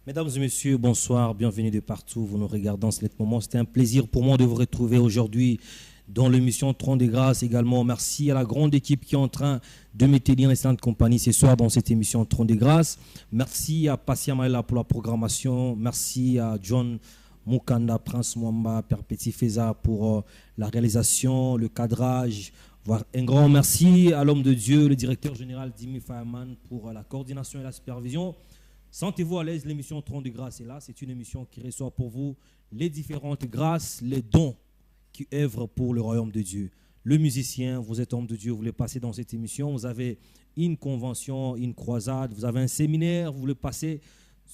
Mesdames et messieurs, bonsoir, bienvenue de partout, vous nous regardez en ce moment. C'était un plaisir pour moi de vous retrouver aujourd'hui dans l'émission Trône de Grâce également. Merci à la grande équipe qui est en train de me tenir l'excellente compagnie ce soir dans cette émission Trône de Grâce. Merci à Passia Maëla pour la programmation. Merci à John Mukanda, Prince Mwamba, Père Petit Feza pour la réalisation, le cadrage. Un grand merci à l'homme de Dieu, le directeur général Dimi Fireman pour la coordination et la supervision. Sentez-vous à l'aise, l'émission Trône de Grâce est là. C'est une émission qui reçoit pour vous les différentes grâces, les dons qui œuvrent pour le royaume de Dieu. Le musicien, vous êtes homme de Dieu, vous voulez passer dans cette émission, vous avez une convention, une croisade, vous avez un séminaire, vous voulez passer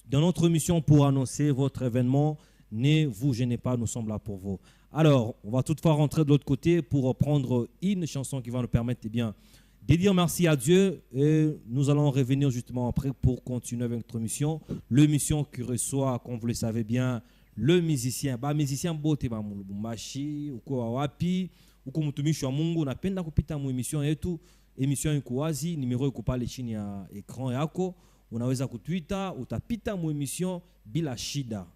dans notre émission pour annoncer votre événement. Ne vous gênez pas, nous sommes là pour vous. Alors, on va toutefois rentrer de l'autre côté pour prendre une chanson qui va nous permettre de dire merci à Dieu, et nous allons revenir justement après pour continuer avec notre mission. Le mission qui reçoit, comme vous le savez bien, le musicien. Musicien bote ba mulubumbashi, uko wapi, uko mutumishi wa Mungu, napenda kupita mu emission yetu. Emission iko wazi, numero iko pale chini ya ekran yako. Unaweza kutwita, utapita mu emission bila shida.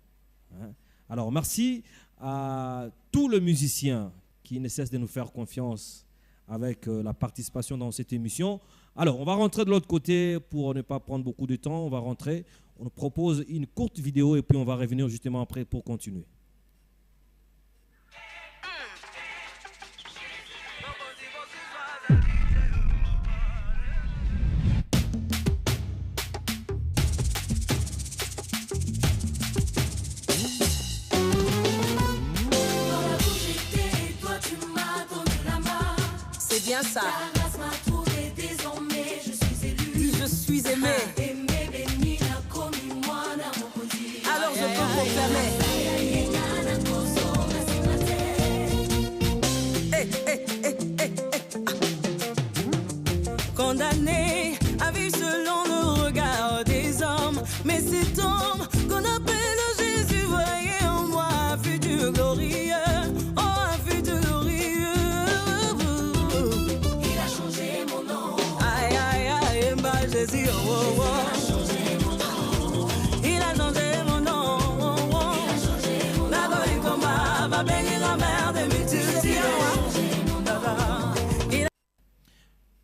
Alors merci à tous les musiciens qui ne cessent de nous faire confiance avec la participation dans cette émission. Alors, on va rentrer de l'autre côté pour ne pas prendre beaucoup de temps. On va rentrer, on nous propose une courte vidéo et puis on va revenir justement après pour continuer. Bien ça. La grâce m'a trouvé désormais, je suis élu. Je suis aimé. Aimé, béni, n'a commis moi, n'a mon côté. Alors je peux proclamer. Condamné à vivre selon le regard des hommes, mais cet homme qu'on appelle Jésus voyait en moi un futur glorieux. Oh, un futur glorieux. Jésus, oh, oh, oh. Il a changé mon nom. Il a changé mon nom. La gloire combat va bénir la mère de multitudes.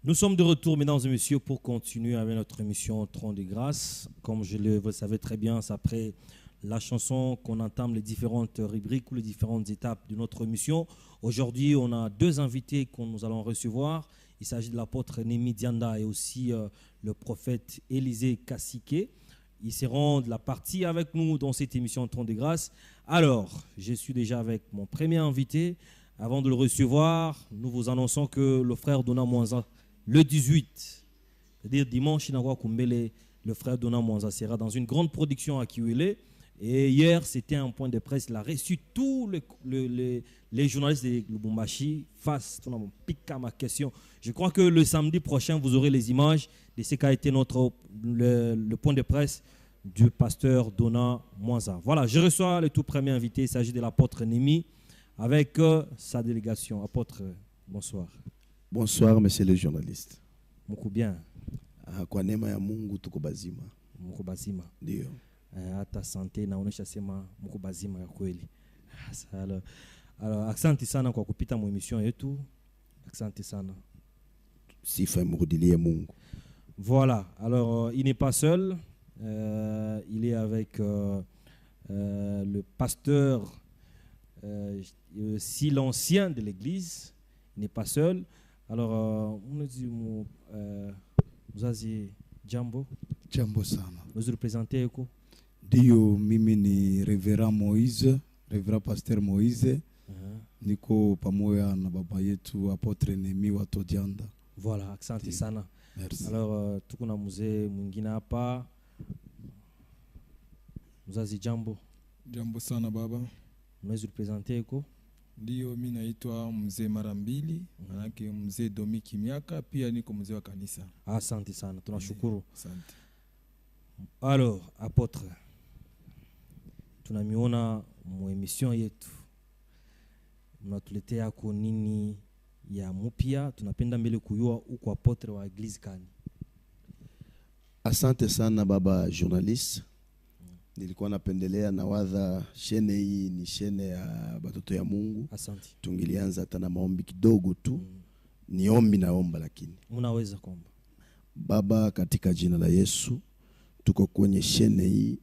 Nous sommes de retour, mesdames et messieurs, pour continuer avec notre émission Trône de Grâce. Comme vous le savez très bien, c'est après la chanson qu'on entame les différentes rubriques ou les différentes étapes de notre émission. Aujourd'hui, on a deux invités que nous allons recevoir. Il s'agit de l'apôtre Némi Dianda et aussi le prophète Élisée Kassike. Ils seront de la partie avec nous dans cette émission Trône de Grâce. Alors, je suis déjà avec mon premier invité. Avant de le recevoir, nous vous annonçons que le frère Dona Mwanza, le 18, c'est-à-dire dimanche, le frère Dona Mwanza sera dans une grande production à Kiwele. Et hier, c'était un point de presse. Il a reçu tous les journalistes de Lubumbashi face à ma question. Je crois que le samedi prochain, vous aurez les images de ce qu'a été le point de presse du pasteur Dona Mwanza. Voilà, je reçois le tout premier invité. Il s'agit de l'apôtre Némi avec sa délégation. Apôtre, bonsoir. Bonsoir, monsieur le journaliste. Moukou bien. Kwa neema ya Mungu tuko bazima. Moukou bazima. Ndio. Hata sante naonesha sema mko bazima ya kweli. Alors asante sana kwa kupita mu emission yetu. Asante sana. Sifa imrudilie Mungu. Voilà. Alors il n'est pas seul. Il est avec le pasteur si l'ancien de l'église. Il n'est pas seul. Alors on nous dit Mzazi Jambo. Jambo sana. Vous représentez quoi? Dio mimi ni Reverend Moise, Reverend Pasteur Moise. Niko pamoja na baba yetu Apotre Némi wa Todianda. Voilà, asante sana. Merci. Alors tuko na mzee mwingine hapa. Mzazi Jambo. Jambo sana baba. Unaweza representer iko? Ndio mimi naitwa mzee Marambili, manake mzee Domiki miaka, pia niko mzee wa kanisa. Asante sana, tunashukuru. Asante. Alors, apôtre, tunamiona mu emission yetu. Mnatuletea ko nini ya mupya? Tunapenda mbele kujua uko apôtre wa eglise kani. Asante sana baba journaliste. Nilikuwa napendelea na wadha shene hii ni shene ya batoto ya Mungu. Asante. Tungilianza hata na maombi kidogo tu. Ni ombi naomba lakini. Mnaweza kuomba. Baba, katika jina la Yesu, tuko kwenye shene hii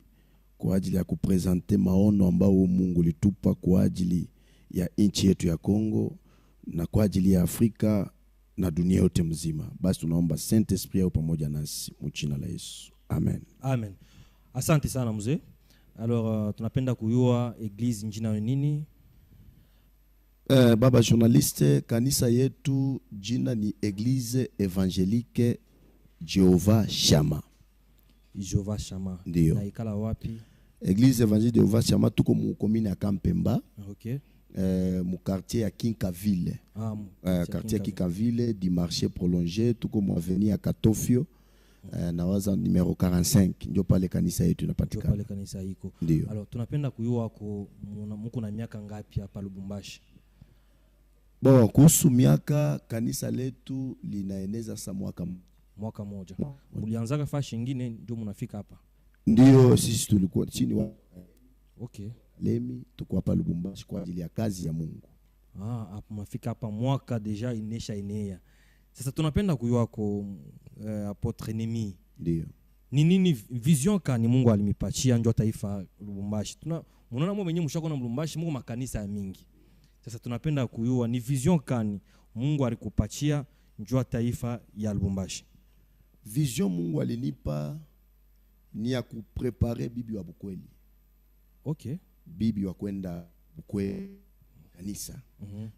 kwa ajili ya kupresente maono ambao Mungu litupa kwa ajili ya nchi yetu ya Kongo na kwa ajili ya Afrika na dunia yote mzima. Basi tunaomba Saint Esprit au pamoja nasi mjina la Yesu. Amen. Amen. Asante sana mzee. Alors tunapenda kujua eglise njina nini? Baba journaliste, kanisa yetu jina ni Eglise Evangelique Jehovah Shama. Jehovah Shama. Ndio. Na ikala wapi? Eglise Evangelique Jehovah Shama tuko mu commune ya Kampemba. Okay. Mu quartier ya Kinkaville. Quartier ya Kinkaville du marché prolongé tuko mu avenue ya Katofio. Na waza numero 45 ndio pale kanisa yetu inapatikana. Ndio pale kanisa iko. Ndio. Alors tunapenda kujua mko na miaka ngapi hapa Lubumbashi? Bon, kuhusu miaka kanisa letu linaeneza sa mwaka moja. Mlianzaga fashi nyingine ndio mnafika hapa? Ndio, sisi tulikuwa chini wa Okay. Lemi tuko hapa Lubumbashi kwa ajili ya kazi ya Mungu. Hapo mnafika hapa mwaka deja inesha enea. Sasa tunapenda kujua kwa Apotre Nemi. Ndio. Ni nini vision kani Mungu alimipachia njoo taifa Lubumbashi? Mnaona mwe mwenyewe mshako na Lubumbashi Mungu makanisa ya mingi. Sasa tunapenda kujua ni vision kani Mungu alikupatia njoo taifa ya Lubumbashi. Vision Mungu alinipa ni ya kuprepare bibi wa Bukweli. Okay. Bibi wa kwenda Bukweli kanisa.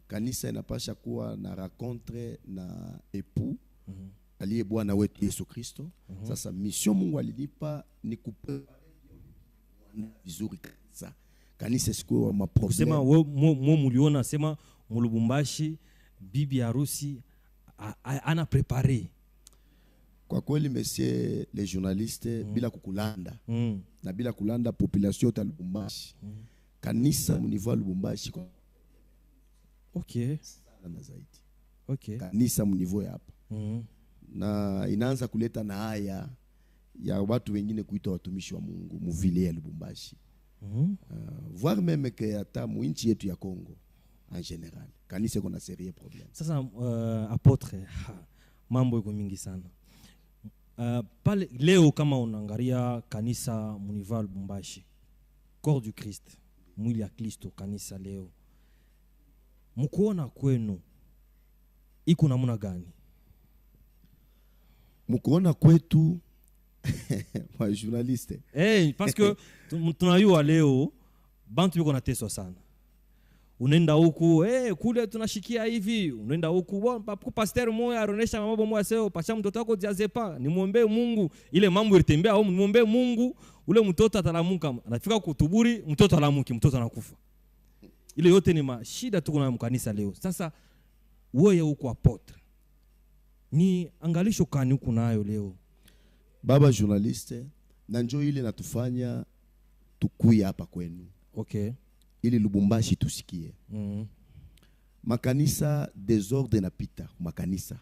Kanisa inapasha kuwa na rencontre na époux aliye Bwana wetu Yesu Kristo. Sasa mission Mungu alinipa ni kuprepare vizuri kanisa. Kanisa sikuwa wa maproblème. Sema mwe muliona sema Mulubumbashi bibi harusi ana préparé. Kwa kweli monsieur les journalistes bila kukulanda na bila kulanda population ya Lubumbashi. Kanisa mu niveau Lubumbashi kwa Okay. na zaidi. Okay. Kanisa mu niveau hapa. Na inaanza kuleta na haya ya watu wengine kuita watumishi wa Mungu mu vile ya Lubumbashi. Voir même que hata mu nchi yetu ya Kongo en général kanisa kuna sérieux problème. Sasa apotre mambo iko mingi sana. Pale leo kama unaangalia kanisa muniva Lubumbashi, corps du Christ, mwili ya Kristo kanisa leo. Mkuona kwenu iko namna gani? Mkuona kwetu wa journaliste. Parce que tunayua leo bantu biko nateswa sana. Unaenda huku kule tunashikia hivi, unaenda huku pastor moya aronesha mambo moya sio pacha mtoto wako diazepa, nimwombee Mungu ile mambo ilitembea au nimwombee Mungu ule mtoto atalamuka, anafika kutuburi mtoto alamuki, mtoto anakufa. Ile yote ni mashida tuko na mkanisa leo. Sasa wewe huko apotre, ni angalisho kani huko nayo leo? Baba journaliste, na njoo ile natufanya tukuya hapa kwenu. Okay. Ili Lubumbashi tusikie. Makanisa desordre na pita, makanisa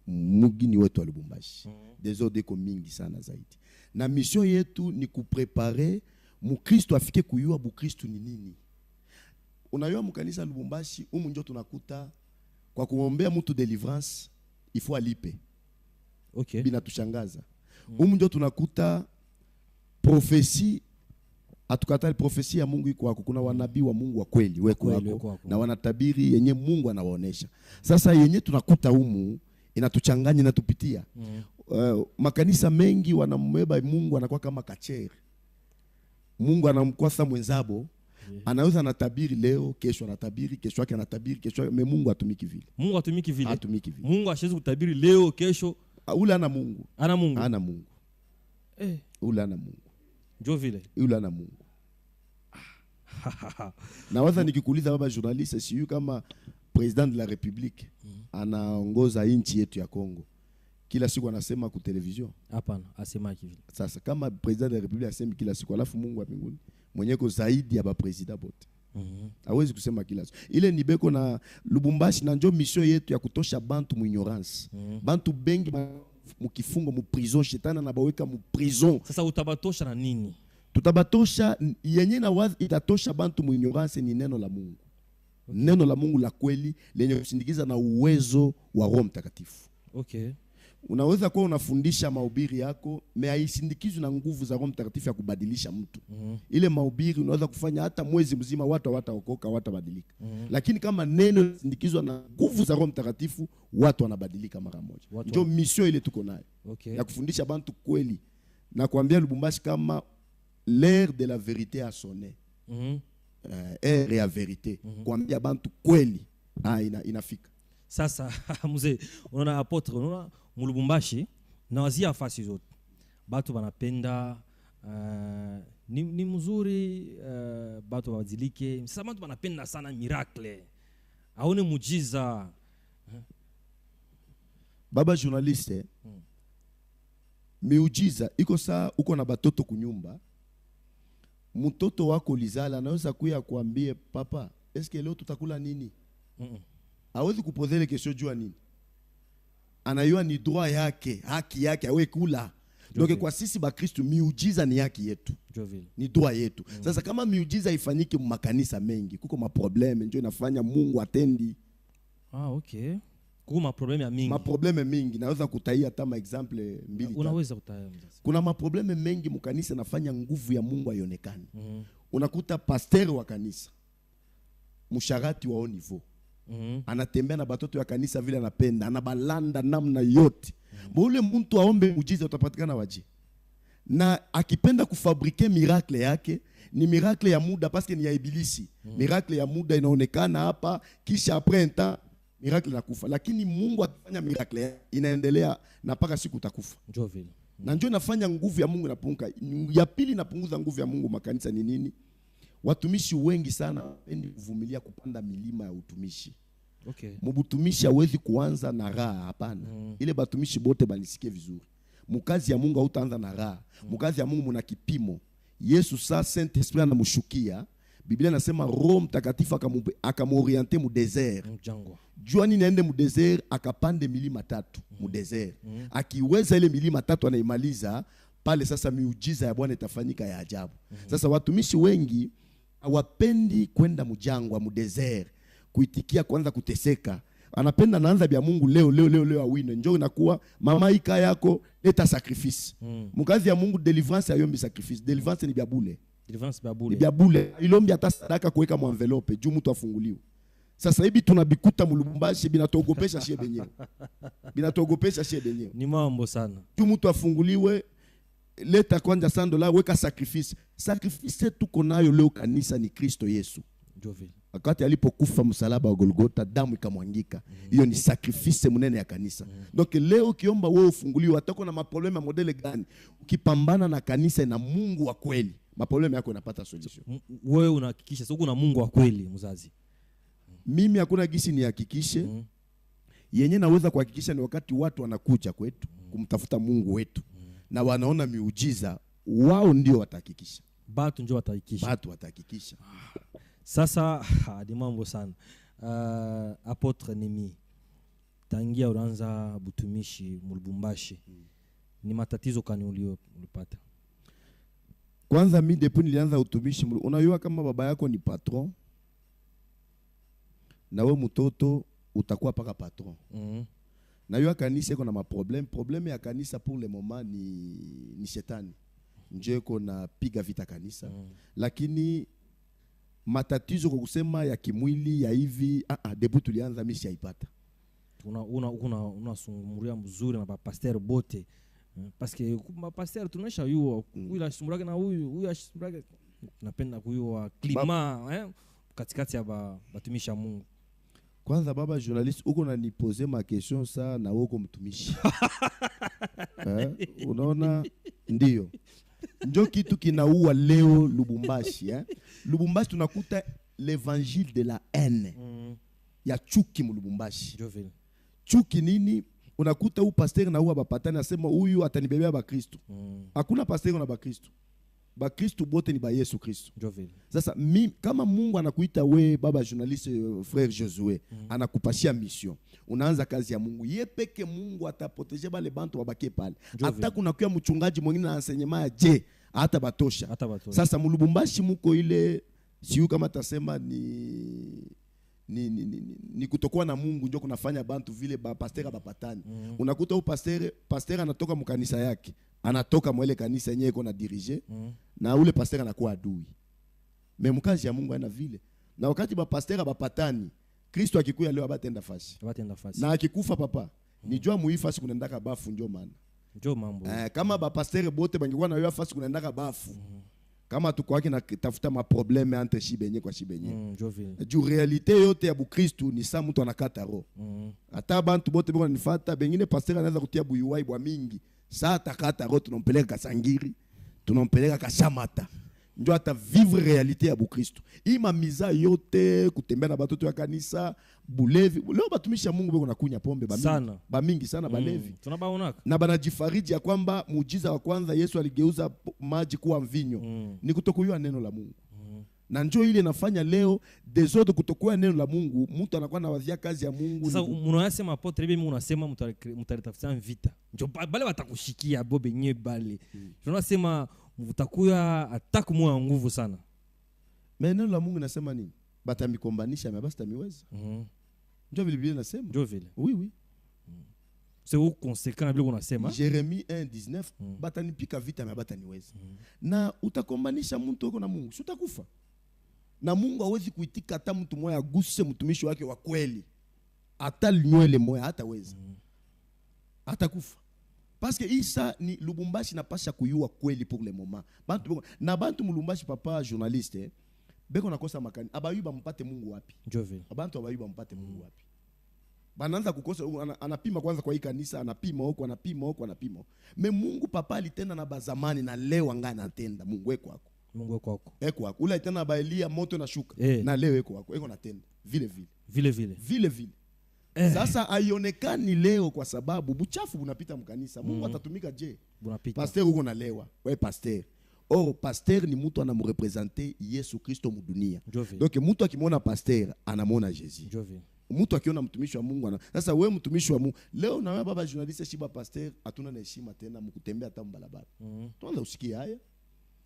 mugini wetu wa Lubumbashi. Desordre ko mingi sana zaidi. Na mission yetu ni kuprepare mukristo afike kuyua bukristo ni nini. Unayua mkanisa Lubumbashi, njo tunakuta kwa kuombea mtu deliverance il faut alipe. Okay. Bina tushangaza. Njo tunakuta prophecy, atukatali prophecy ya Mungu iko wako. Kuna wanabii wa Mungu wa kweli weko wako na wanatabiri yenye Mungu anawaonesha. Sasa yenye tunakuta inatuchanganya na tupitia. Makanisa mengi wanambeba Mungu anakuwa kama kachere. Mungu anamkwasa mwenzabo. Anaweza anatabiri leo, kesho anatabiri, kesho yake anatabiri, kesho yake Mungu atumiki vile. Mungu atumiki vile. Atumiki vile. Mungu ashezi kutabiri leo, kesho. Ule ana Mungu. Ana Mungu. Ana Mungu. Ule ana Mungu. Ndio vile. Ule ana Mungu. Na waza nikikuuliza baba journaliste, siyo kama president de la République anaongoza nchi yetu ya Kongo. Kila siku anasema ku television. Hapana, asema hivi. Sasa kama president de la République asema kila siku, alafu Mungu wa mbinguni mwenye ko zaidi ya ba president bote. Hawezi kusema kila siku. Ile ni beko na Lubumbashi na njoo mission yetu ya kutosha bantu mu ignorance. Bantu bengi mu kifungo mu prison, shetani na baweka mu prison. Sasa utabatosha na nini? Tutabatosha yenye na wazi itatosha bantu mu ignorance ni neno la Mungu. Okay. Neno la Mungu la kweli lenye kusindikiza na uwezo wa Roho Mtakatifu. Okay. Unaweza kuwa unafundisha mahubiri yako, me haisindikizwi na nguvu za Roho Mtakatifu ya kubadilisha mtu. Ile mahubiri unaweza kufanya hata mwezi mzima watu hawataokoka, hawatabadilika. Lakini kama neno linasindikizwa na nguvu za Roho Mtakatifu, watu wanabadilika mara moja. Ndio mission ile tuko nayo. Okay. Ya kufundisha bantu kweli. Na kuambia Lubumbashi kama l'heure de la vérité a sonné. Heure ya vérité. Kuambia bantu kweli inafika. Sasa mzee, unaona apotre, unaona Mulubumbashi na wazia fasi zote batu wanapenda ni mzuri, batu wabadilike. Sasa batu wanapenda sana miracle, aone mujiza. Baba journaliste, miujiza iko saa uko na batoto kunyumba, mtoto wako lizala anaweza kuya kuambie papa, eske leo tutakula nini? Hawezi kupozele kesho jua nini. Anayua ni droit yake, haki yake awe kula. Donc kwa sisi ba Kristo miujiza ni haki yetu. Ni droit yetu. Sasa kama miujiza ifanyike mu makanisa mengi, kuko ma probleme ndio inafanya Mungu atendi. Okay. Kuko ma probleme ya mingi. Ma probleme mingi naweza kutaia kama example mbili. Unaweza kutaia mzazi. Kuna ma probleme mengi mu kanisa nafanya nguvu ya Mungu haionekani. Unakuta pasteur wa kanisa msharati wa niveau. Anatembea na batoto ya kanisa vile anapenda, anabalanda namna yote. Ule mtu aombe muujiza utapatikana waje. Na akipenda kufabrike miracle yake, ni miracle ya muda parce ni ya ibilisi. Miracle ya muda inaonekana hapa, kisha après un temps miracle inakufa. Lakini Mungu akifanya miracle inaendelea na mpaka siku utakufa. Njoo vile. Na njoo nafanya nguvu ya Mungu inapunguka. Ya pili inapunguza nguvu ya Mungu makanisa ni nini? Watumishi wengi sana wapendi kuvumilia kupanda milima ya utumishi. Okay. Mubutumishi hawezi kuanza na raha, hapana. Ile batumishi bote banisikie vizuri. Mukazi ya Mungu hautaanza na raha. Mukazi ya Mungu muna kipimo. Yesu sa Saint Esprit anamshukia. Biblia inasema Roho Mtakatifu akamorienter mu desert. Jua nini aende mu desert akapande milima 3 mu desert. Akiweza ile milima 3 anaimaliza pale sasa miujiza ya Bwana itafanyika ya ajabu. Sasa watumishi wengi hawapendi kwenda mjangwa mu desert kuitikia kwanza kuteseka. Anapenda naanza bya Mungu leo awine. Njoo inakuwa mama ika yako leta sacrifice. Mkazi ya Mungu deliverance hayombi sacrifice. Deliverance ni bya bule. Deliverance bya bule. Ni bya bule. Ilombi hata sadaka kuweka mu envelope juu mtu afunguliwe. Sasa hivi tunabikuta Mulubumbashi binatogopesha shie benyewe. Binatogopesha shie benyewe. Ni mambo sana. Juu mtu afunguliwe leta kwanza $100 weka sacrifice. Sacrifice tuko nayo leo kanisa ni Kristo Yesu. Jovil. Wakati alipokufa msalaba wa Golgotha damu ikamwangika. Hiyo ni sacrifice munene ya kanisa. Donc leo ukiomba wewe ufunguliwe atako na maproblema modele gani? Ukipambana na kanisa na Mungu wa kweli, maproblema yako yanapata solution. Wewe unahakikisha sio kuna Mungu wa kweli mzazi. Mimi hakuna gisi ni hakikishe. Yenye naweza kuhakikisha ni wakati watu wanakuja kwetu kumtafuta Mungu wetu na wanaona miujiza, wao ndio watahakikisha. Batu ndio watahakikisha. Batu watahakikisha. Sasa ni mambo sana. Apotre Nemi, tangia uranza butumishi Mulubumbashi, ni matatizo kani ulipata? Kwanza mimi depuis nilianza utumishi, unajua kama baba yako ni patron na wewe mtoto utakuwa paka patron. Na hiyo kanisa iko na problème ya kanisa pour le moment ni shetani. Nje iko na piga vita kanisa. Lakini matatizo kwa kusema ya kimwili ya hivi depuis tulianza mimi siaipata. Unasumuria mzuri na pasteur bote. Parce que pasteur tunaisha huyu asumurage na huyu asumurage napenda kuyua klima katikati ya batumisha Mungu. Kwanza baba journaliste uko unaniposer ma question ça na uko mtumishi. Unaona ndio. Ndio kitu kinaua leo Lubumbashi Lubumbashi tunakuta l'évangile de la haine. Ya chuki mu Lubumbashi. Chuki nini? Unakuta u pasteur na uwa bapatani asema huyu atanibebea ba Kristo. Hakuna pasteur na ba Kristo. Ba Kristo bote ni ba Yesu Kristo. Sasa kama Mungu anakuita we baba journaliste frère Josué, anakupashia mission. Unaanza kazi ya Mungu. Ye peke Mungu ataproteger bale bantu wabaki pale. Hata kuna kwa mchungaji mwingine na enseignement je hata batosha. Sasa mulubumbashi muko ile siu kama tasema ni kutokuwa na Mungu ndio kunafanya bantu vile ba pasteur bapatani. Unakuta pasteur anatoka mkanisa yake, anatoka mwele kanisa yenyewe iko na dirige na ule pasteur anakuwa adui. Mkazi ya Mungu ana vile. Na wakati ba pasteur bapatani, Kristo akikuya leo abatenda fasi. Na akikufa papa, nijua muifasi kunaendaka bafu ndio maana. Ndio mambo. Kama ba pasteur bote bangekuwa na fasi kunaendaka bafu. Kama tuko waki na tafuta ma problème entre shibenye kwa shibenye. Ju realite yote ya Bukristo ni sa mtu anakata roho. Ata bantu bote biko nifata bengine pasteur anaweza kutia buyuwai bwa mingi. Sa atakata roho tunampeleka kasangiri, tunampeleka kashamata. Ndio ata vivre realite ya Bukristo. Ima miza yote kutembea na batoto ya kanisa, bulevi. Leo batumisha Mungu beko nakunya pombe ba mingi sana balevi. Tunabaonaka. Na banajifariji ya kwamba muujiza wa kwanza Yesu aligeuza maji kuwa mvinyo. Ni kutokujua neno la Mungu. Na njoo ile nafanya leo desodo kutokua neno la Mungu, mtu anakuwa na wazia kazi ya Mungu. Sasa unasema apotre bibi unasema mtaritafutia vita. Njoo bale watakushikia bobe nye bale. Tunasema mtakuya attack moyo nguvu sana. Neno la Mungu nasema nini? Batamikombanisha mais basta miweza. Njoo vile Biblia nasema. Njoo vile. Oui. C'est au conséquent vile unasema. Jérémie 1:19 batanipika vita mais bataniweza. Na utakombanisha mtu uko na Mungu, si utakufa. Na Mungu hawezi kuitika hata mtu mmoja aguse mtumishi wake wa kweli. Hata nywele moja hataweza. Atakufa. Parce que Isa ni Lubumbashi napasha kuyua kweli pour le moment. Bantu mulumbashi papa journaliste beko nakosa makani. Abayuba mpate Mungu wapi? Njove. Abantu abayuba mpate Mungu wapi? Banaanza kukosa anapima kwanza kwa hii kanisa, anapima huko. Me Mungu papa alitenda na bazamani na leo angana anatenda. Mungu weko wako. Eko wako. Ula itena ba Elia moto na shuka. Na leo eko wako. Eko natenda. Vile. Sasa aionekani leo kwa sababu buchafu bunapita mkanisa. Mungu atatumika je? Pasteur uko nalewa. We pasteur. Pasteur ni mtu anamurepresenter Yesu Kristo mudunia. Donc mtu akimwona pasteur anamwona Jesus. Mtu akiona mtumishi wa Mungu sasa wewe mtumishi wa Mungu leo na wewe baba journaliste shiba pasteur hatuna na heshima tena mkutembea hata mbalabala. Tuanza usikie haya.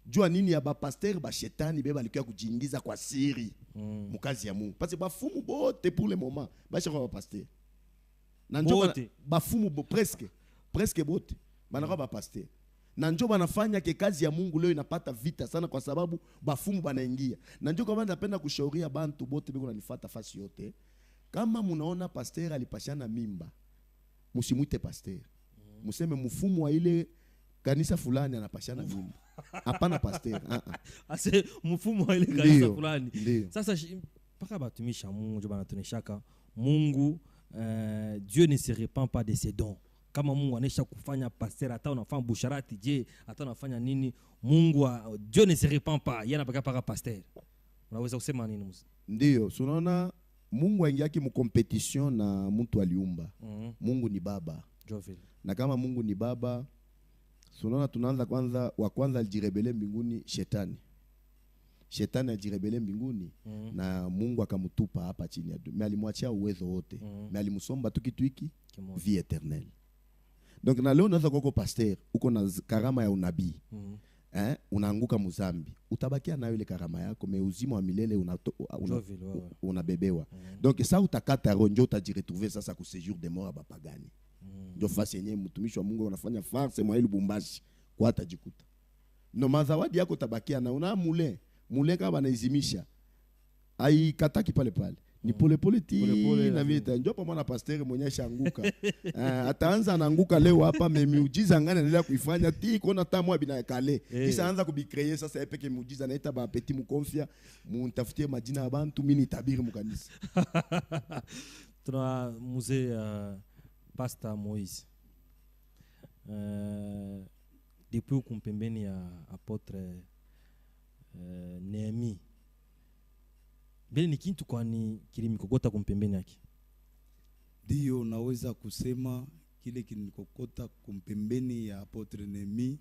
Jua nini ya ba pasteur ba shetani beba alikuwa kujiingiza kwa siri mkazi ya Mungu. Parce que bafumu bote pour le moment basha kwa pasteur. Na njoo bafumu presque bote bana ba pasteur. Na njoo banafanya ke kazi ya Mungu leo inapata vita sana kwa sababu bafumu banaingia. Na njoo kama napenda kushauria bantu bote biko nanifuata fasi yote. Kama munaona pasteur alipashana mimba, msimuite pasteur. Museme mfumu wa ile kanisa fulani anapashana mimba. Hapana pasteur. Ase mfumu wa ile kanisa fulani. Sasa paka batumisha Mungu ndio banatunishaka Mungu Dieu ne se répand pas de ses dons. Kama Mungu anesha kufanya pasteur hata unafanya busharati je, hata unafanya nini Mungu Dieu ne se répand pas. Yana paka pasteur. Unaweza kusema nini musi? Ndio, unaona Mungu aingiaki mu competition na mtu aliumba. Mungu ni baba. Na kama Mungu ni baba, unaona tunaanza kwanza alijirebele mbinguni shetani. Shetani alijirebele mbinguni na Mungu akamutupa hapa chini ya dunia. Alimwachia uwezo wote. Alimsomba tu kitu hiki vie éternelle. Donc na leo unaweza kuwa pasteur, uko na karama ya unabii. Unaanguka muzambi, utabakia nayo ile karama yako, me uzima wa milele unabebewa. Donc ça utakata ronjo utajiretrouver sasa ku séjour de mort abapagani. Ndio fasi yenyewe mtumishi wa Mungu anafanya farce mwa ile Lubumbashi kwa atajikuta. No mazawadi yako tabakia na una mule kama anaizimisha. Ai kataki pale. Ni pole ti na vita. Njoo pamoja na pasteur mwenye shanguka. Ataanza anaanguka leo hapa miujiza ngani anaendelea kuifanya ti kona tamwa bina kale. Kisha anza kubicreer sasa epeke miujiza naita ba petit mkonfia muntafutie majina ya bantu mimi nitabiri mkanisa. Tuna mzee Pastor Moise. Depuis kumpembeni ya apotre Nehemi. Mbele ni kintu kwani kilimikokota kumpembeni yake. Ndio naweza kusema kile kilimikokota kumpembeni ya apotre Nehemi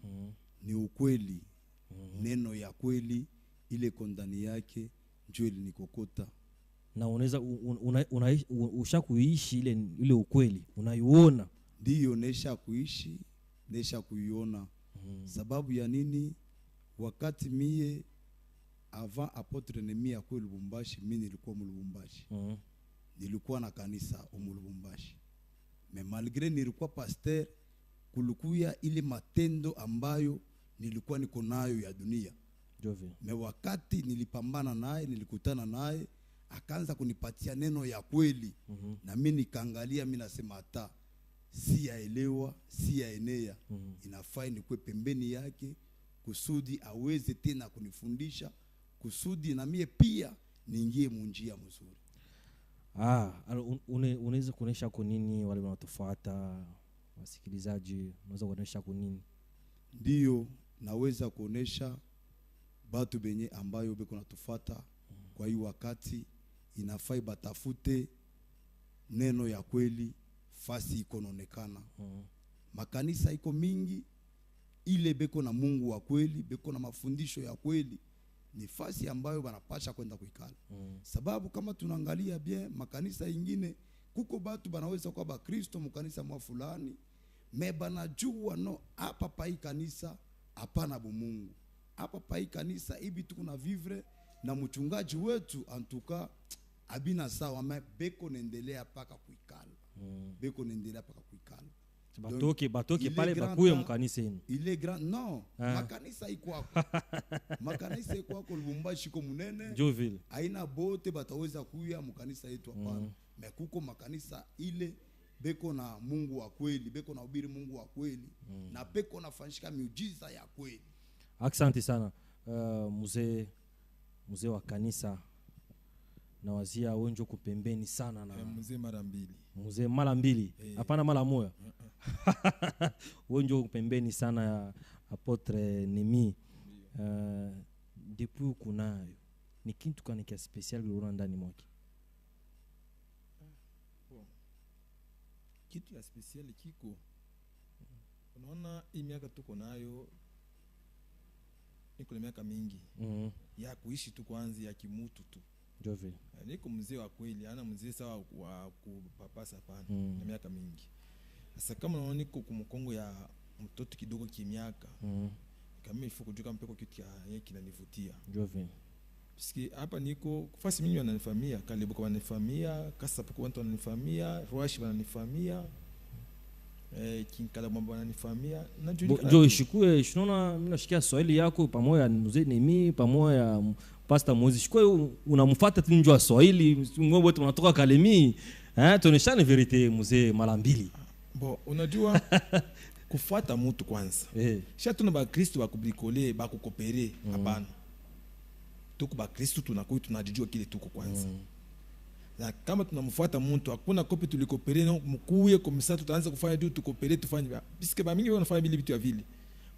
ni ukweli. Neno ya kweli ile kondani yake njoo ilinikokota. Na unaweza ushakuishi ile ukweli unaiona. Ndio nesha kuishi, nesha kuiona. Sababu ya nini? wakati mie avant Apotre Nemi akwe Lubumbashi, mimi nilikuwa Lubumbashi. Nilikuwa na kanisa Lubumbashi. Mais malgré nilikuwa pasteur, kulikuya ile matendo ambayo nilikuwa niko nayo ya dunia. Me wakati nilipambana naye, nilikutana naye, akaanza kunipatia neno ya kweli. Na mimi nikaangalia, mimi nasema hata si yaelewa, si yaenea. Inafaa nikuwe pembeni yake kusudi aweze tena kunifundisha, kusudi na mie pia niingie munjia mzuri. Unaweza kuonesha kwa nini wale wanatufuata wasikilizaji, unaweza kuonesha kwa nini? Ndio, naweza kuonesha batu benye ambayo beko natufuata kwa hii wakati inafai batafute neno ya kweli fasi ikononekana. Makanisa iko mingi, ile beko na Mungu wa kweli, beko na mafundisho ya kweli, ni fasi ambayo banapasha kwenda kuikala. Sababu kama tunaangalia bien makanisa ingine, kuko batu banaweza kwa ba Kristo mkanisa mwa fulani, me banajua no hapa pa hii kanisa hapana bumungu. Hapa pa hii kanisa hivi tuko na vivre na mchungaji wetu antuka abina sawa, me beko naendelea paka kuikala. Beko naendelea paka kuikala. Batoke pale bakuye mkanisa yenu. Ile grand non, makanisa iko hapo. Makanisa iko hapo Lubumbashi ko munene. Joville. Haina bote bataweza kuya mkanisa yetu hapana. Me kuko makanisa ile beko na Mungu wa kweli, beko na ubiri Mungu wa kweli, na beko na fanyika miujiza ya kweli. Asante sana. Mzee wa kanisa na wazia wenjo kupembeni sana na mzee mara mbili. Mzee mara mbili. Hapana mara moja. Wenjo kupembeni sana ya Apotre Nemi. Depuis kunayo ni kitu kani kia special gilona ndani mwake? Kitu ya special kiko. Unaona hii miaka tuko nayo niko na miaka mingi. Ya kuishi tu kwanza ya kimutu tu. Jove. Niko mzee wa kweli, ana mzee sawa wa kupapasa hapana, na miaka mingi. Sasa kama unaona niko kumkongo ya mtoto kidogo kimiaka, kama ifo kujua mpeko kitu ya yeye kinanivutia. Jove. Piski hapa niko fasi mimi wananifamia, Kalebu kwa wananifamia, Kasa kwa watu wananifamia, Ruashi wananifamia. Kinkala mambo wananifamia. Jo ishikue, shinaona mimi nashikia Swahili yako pamoja na mzee Nemi pamoja Pastor Moses. Shikue unamfuata tu njoo Swahili, ngombe wote wanatoka Kalemi. Tuoneshane verite mzee mara mbili. Unajua kufuata mtu kwanza. Shatuna ba Kristo bakubrikole, bakukopere, hapana. Tuko ba Kristo tunakuwa tunajijua kile tuko kwanza. Na kama tunamfuata mtu hakuna kopi tulikopere na mkuye komisa tutaanza kufanya juu tukopere tufanye. Biske ba mingi wanafanya vile vitu ya vile.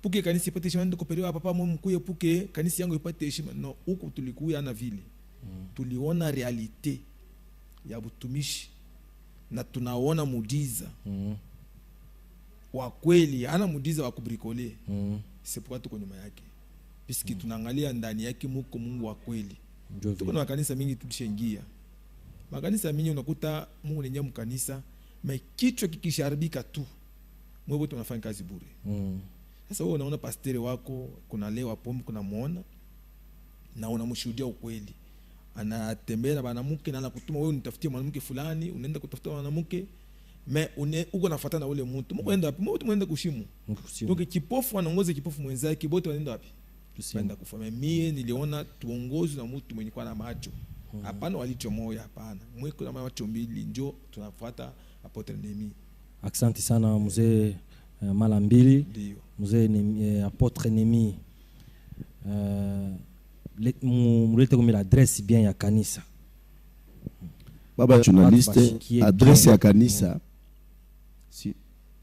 Puke kanisa ipate heshima, ndio kopere wa papa mkuye puke kanisa yangu ipate heshima. No, huko tulikuwa na vile. Tuliona realite ya butumishi na tunaona muujiza. Wa kweli, ana muujiza wa kubrikole. Sipokuwa tuko nyuma yake. Biske tunaangalia ndani yake muko Mungu wa kweli. Tuko na kanisa mingi tulishaingia. Makanisa mingi unakuta Mungu ni nyamu kanisa, mais kichwa kikisharibika tu mwewe wote wanafanya kazi bure. Sasa wewe unaona pastori wako kuna leo pombe kuna muona na unamshuhudia ukweli. Anatembea na mwanamke na anakutuma wewe unitafutie mwanamke fulani, unaenda kutafuta mwanamke, mais uko nafuatana ule mtu. Mungu anaenda wapi? Mungu anaenda kushimu. Donc kipofu anaongoza kipofu mwenzake, bote wanaenda wapi? Tusienda kufanya. Mie niliona tuongozi na mtu mwenye kwa na macho. Hapana walicho moyo hapana. Mweko na macho mbili njo tunafuata Apotre Nemi. Asante sana mzee mara mbili. Ndio. Mzee Apotre Nemi. Mulete comme l'adresse bien ya kanisa. Baba journaliste, adresse ya kanisa.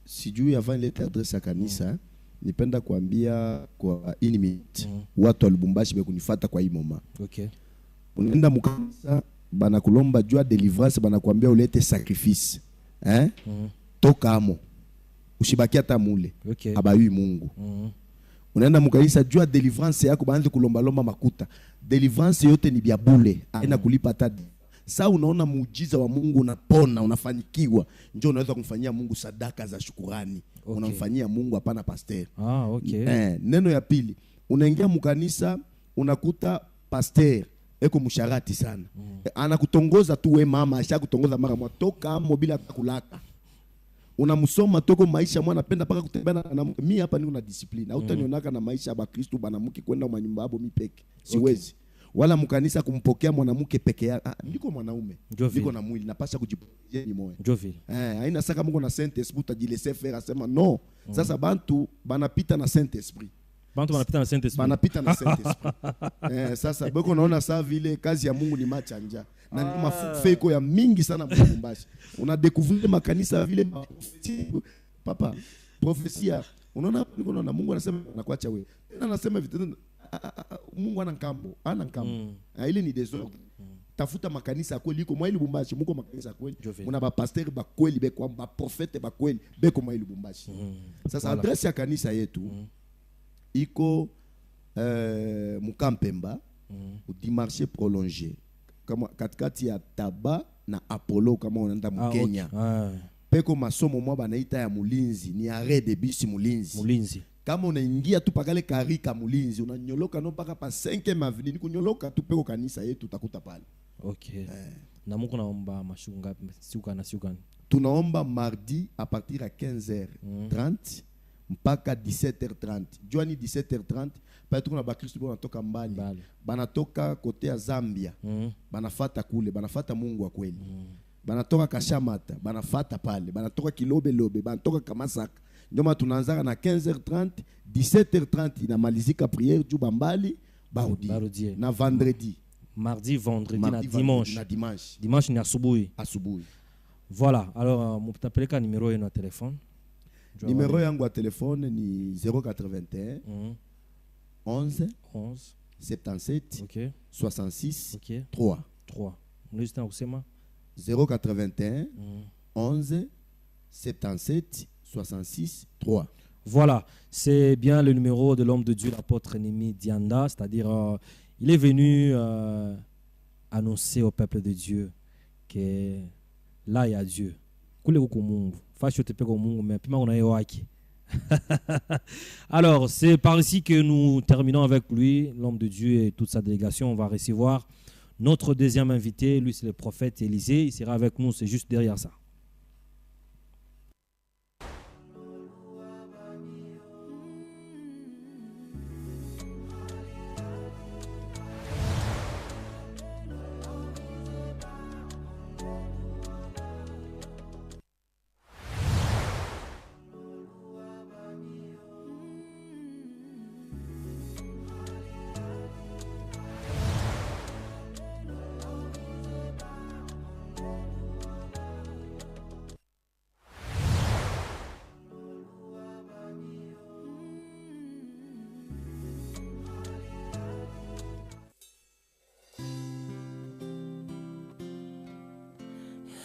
Si juu avant ile adresse ya kanisa, nipenda kuambia kwa ini minute. Watu wa Lubumbashi bekunifuata kwa hii moma. Okay. Unaenda mkanisa bana kulomba jua deliverance bana kuambia ulete sacrifice. Toka amo. Ushibakia hata mule. Okay. Abayui Mungu. Unaenda mkanisa jua deliverance yako baanze kulomba lomba makuta. Deliverance yote ni bia bule. Haina kulipa hata. Sasa unaona muujiza wa Mungu unapona, unafanikiwa. Njoo unaweza kumfanyia Mungu sadaka za shukrani. Okay. Unamfanyia Mungu hapana pastor. Okay. Neno ya pili. unaingia mkanisa unakuta pasteur eko msharati sana. Anakutongoza tu we mama, ashakutongoza mara moja, toka amo bila kulaka. Unamsoma toko maisha mwana penda paka kutembea na mimi hapa niko na discipline. Hautanionaka na maisha ya Kristo banamuke kwenda manyumba yabo mimi peke. Siwezi. Wala mkanisa kumpokea mwanamke peke yake. Niko mwanaume. Niko na mwili napasha kujipokea ni moyo. Haina saka Mungu na Saint Esprit utajilese faire asema no. Sasa bantu banapita na Saint Esprit. Bantu banapita na Saint Esprit. Banapita na Saint Esprit. Sasa boko naona saa vile kazi ya Mungu ni machanja. Na ni mafufeko ya mingi sana Lubumbashi. Una découvrir makanisa vile papa profesia. Unaona niko naona Mungu anasema nakuacha wewe. Tena anasema vitu Mungu ana nkambo, ana nkambo. Ile ni desordre. Tafuta makanisa kweli iko mwa Lubumbashi, muko makanisa kweli. Muna ba pasteur ba kweli be kwa ba prophète ba kweli beko mwa Lubumbashi. Sasa adresse ya kanisa yetu iko Mukampemba au dimarché prolongé. Kama katikati ya Taba na Apollo kama unaenda Mkenya. Peko masomo mwa banaita ya Mulinzi, ni arrêt de bus Mulinzi. Kama unaingia tu pakale karika Mulinzi, unanyoloka no paka pa 5e avenue, ni kunyoloka tu peko kanisa yetu utakuta pale. Okay. Na Mungu naomba mashunga siuka na siuka. Tunaomba mardi à partir à 15h30 mpaka 17h30. Joani 17h30 pa tuko na bakristo banatoka mbali. Banatoka kote ya Zambia. Banafata kule, banafata Mungu wa kweli. Banatoka Kashamata, banafata pale, banatoka Kilobe, banatoka Kamasaka. Ndio tunaanza na 15h30, 17h30 inamalizika prière juu bambali barudi. Na vendredi. Mardi, vendredi, na dimanche. Dimanche ni asubuhi. Voilà. Alors, mtapeleka numéro yenu ya telefone. Numéro yangu ya telefone ni 081 11 77 66 3. Mnaweza kusema 081 11 77 66 3. Voilà, c'est bien le numéro de l'homme de Dieu, l'apôtre Némi Dianda, c'est-à-dire il est venu annoncer au peuple de Dieu que là il y a Dieu. Alors, c'est par ici que nous terminons avec lui, l'homme de Dieu et toute sa délégation. On va recevoir notre deuxième invité, lui c'est le prophète Élisée, il sera avec nous, c'est juste derrière ça.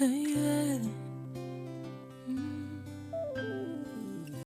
Yeah.